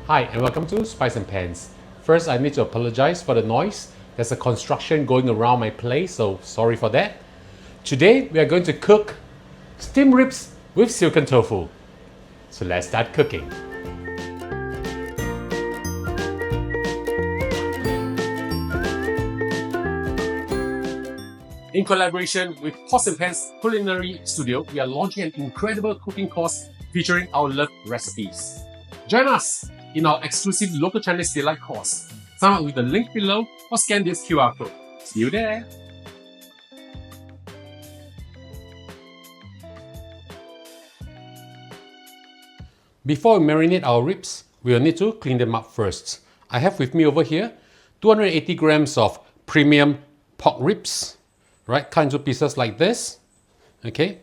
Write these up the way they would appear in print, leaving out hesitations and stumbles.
Hi and welcome to Spice and Pans. First, I need to apologize for the noise. There's a construction going around my place, so sorry for that. Today, we are going to cook steamed ribs with silken tofu. So let's start cooking. In collaboration with Pots and Pans Culinary Studio, we are launching an incredible cooking course featuring our loved recipes. Join us in our exclusive local Chinese delight course. Sign up with the link below or scan this QR code. See you there! Before we marinate our ribs, we will need to clean them up first. I have with me over here 280 grams of premium pork ribs, right? Cut into pieces like this. Okay.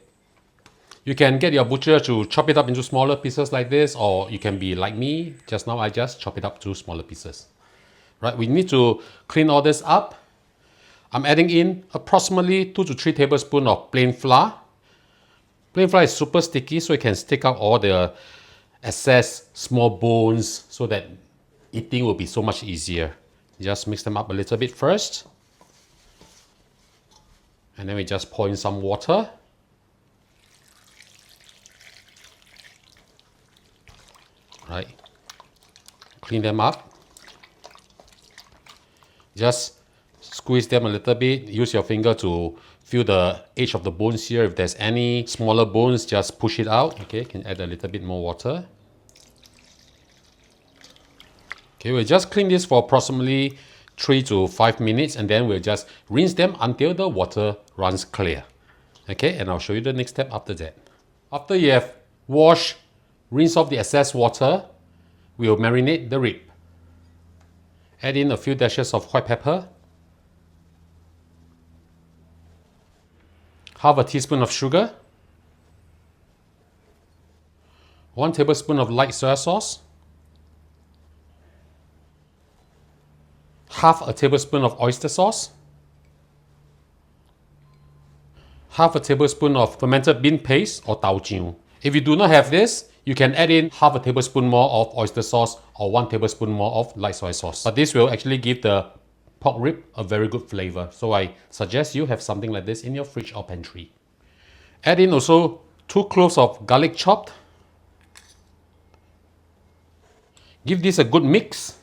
You can get your butcher to chop it up into smaller pieces like this, or you can be like me. Just now I just chop it up to smaller pieces. Right, we need to clean all this up. I'm adding in approximately 2 to 3 tablespoons of plain flour. Plain flour is super sticky, so you can stick out all the excess small bones so that eating will be so much easier. Just mix them up a little bit first. And then we just pour in some water. Right, clean them up. Just squeeze them a little bit. Use your finger to feel the edge of the bones here. If there's any smaller bones, just push it out. Okay, can add a little bit more water. Okay, we'll just clean this for approximately 3 to 5 minutes, and then we'll just rinse them until the water runs clear. Okay, and I'll show you the next step after that. After you have washed, rinse off the excess water, we'll marinate the rib. Add in a few dashes of white pepper, half a teaspoon of sugar, 1 tablespoon of light soy sauce, half a tablespoon of oyster sauce, half a tablespoon of fermented bean paste or taojiu. If you do not have this, you can add in half a tablespoon more of oyster sauce or 1 tablespoon more of light soy sauce. But this will actually give the pork rib a very good flavor. So I suggest you have something like this in your fridge or pantry. Add in also 2 cloves of garlic chopped. Give this a good mix.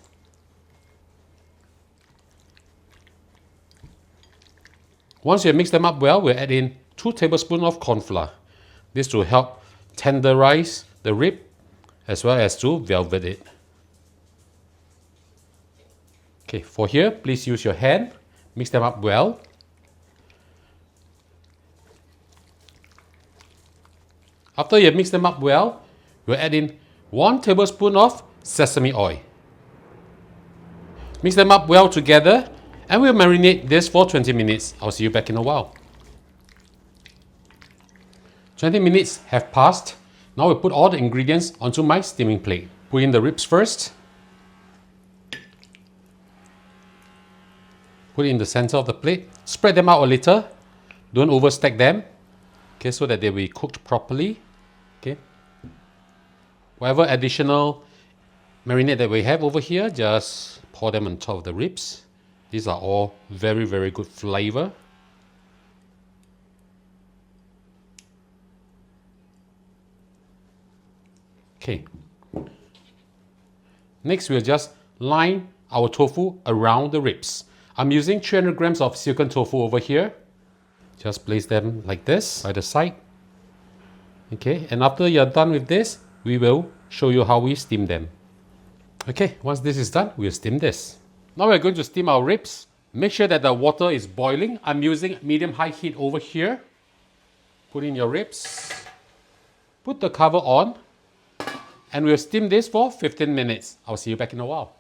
Once you mix them up well, we'll add in 2 tablespoons of corn flour. This will help tenderize the rib as well as to velvet it. Okay, for here, please use your hand, mix them up well. After you mix them up well, we'll add in 1 tablespoon of sesame oil. Mix them up well together and we'll marinate this for 20 minutes. I'll see you back in a while. 20 minutes have passed. Now we'll put all the ingredients onto my steaming plate. Put in the ribs first. Put it in the center of the plate. Spread them out a little. Don't overstack them. Okay, so that they will be cooked properly. Okay. Whatever additional marinade that we have over here, just pour them on top of the ribs. These are all very, very good flavor. Okay. Next, we'll just line our tofu around the ribs. I'm using 300 grams of silken tofu over here. Just place them like this by the side. Okay, and after you're done with this, we will show you how we steam them. Okay, once this is done, we'll steam this. Now we're going to steam our ribs. Make sure that the water is boiling. I'm using medium-high heat over here. Put in your ribs. Put the cover on. And we'll steam this for 15 minutes. I'll see you back in a while.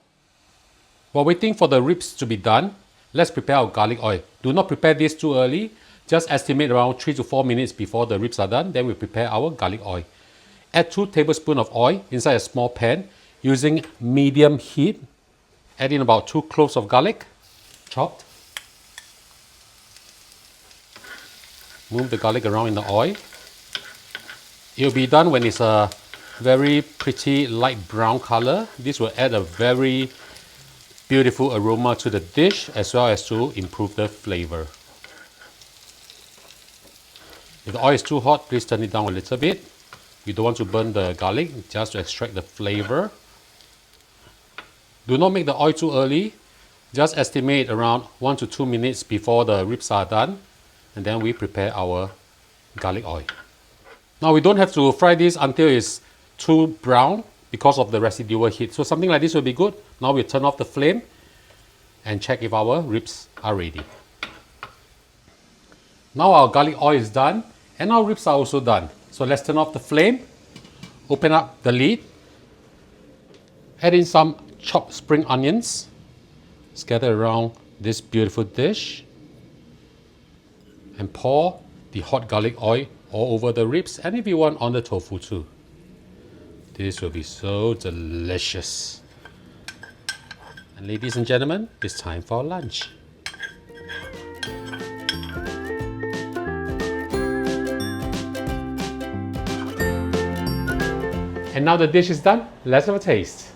While waiting for the ribs to be done, let's prepare our garlic oil. Do not prepare this too early. Just estimate around 3 to 4 minutes before the ribs are done. Then we'll prepare our garlic oil. Add 2 tablespoons of oil inside a small pan using medium heat. Add in about 2 cloves of garlic, chopped. Move the garlic around in the oil. It will be done when it's a very pretty light brown color. This will add a very beautiful aroma to the dish as well as to improve the flavor. If the oil is too hot, please turn it down a little bit. You don't want to burn the garlic, just to extract the flavor. Do not make the oil too early. Just estimate around 1 to 2 minutes before the ribs are done, and then we prepare our garlic oil. Now we don't have to fry this until it's too brown because of the residual heat. So something like this will be good. Now we turn off the flame and check if our ribs are ready. Now our garlic oil is done and our ribs are also done. So let's turn off the flame, open up the lid, add in some chopped spring onions, scatter around this beautiful dish, and pour the hot garlic oil all over the ribs, and if you want, on the tofu too. This will be so delicious. And ladies and gentlemen, it's time for lunch. And now the dish is done, let's have a taste.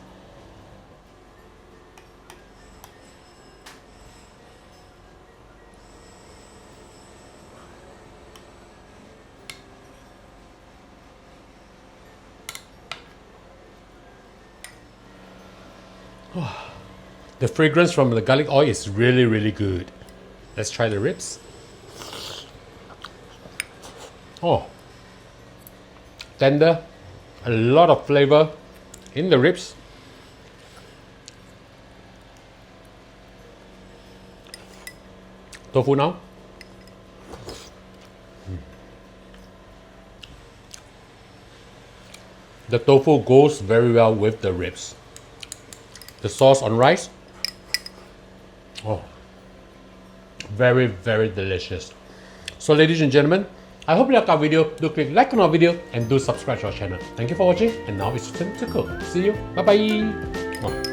The fragrance from the garlic oil is really, really good. Let's try the ribs. Oh, tender, a lot of flavor in the ribs. Tofu now. The tofu goes very well with the ribs. The sauce on rice. Oh, very, very delicious. So ladies and gentlemen, I hope you like our video. Do click like on our video and do subscribe to our channel. Thank you for watching, and now it's time to cook. See you. Bye bye.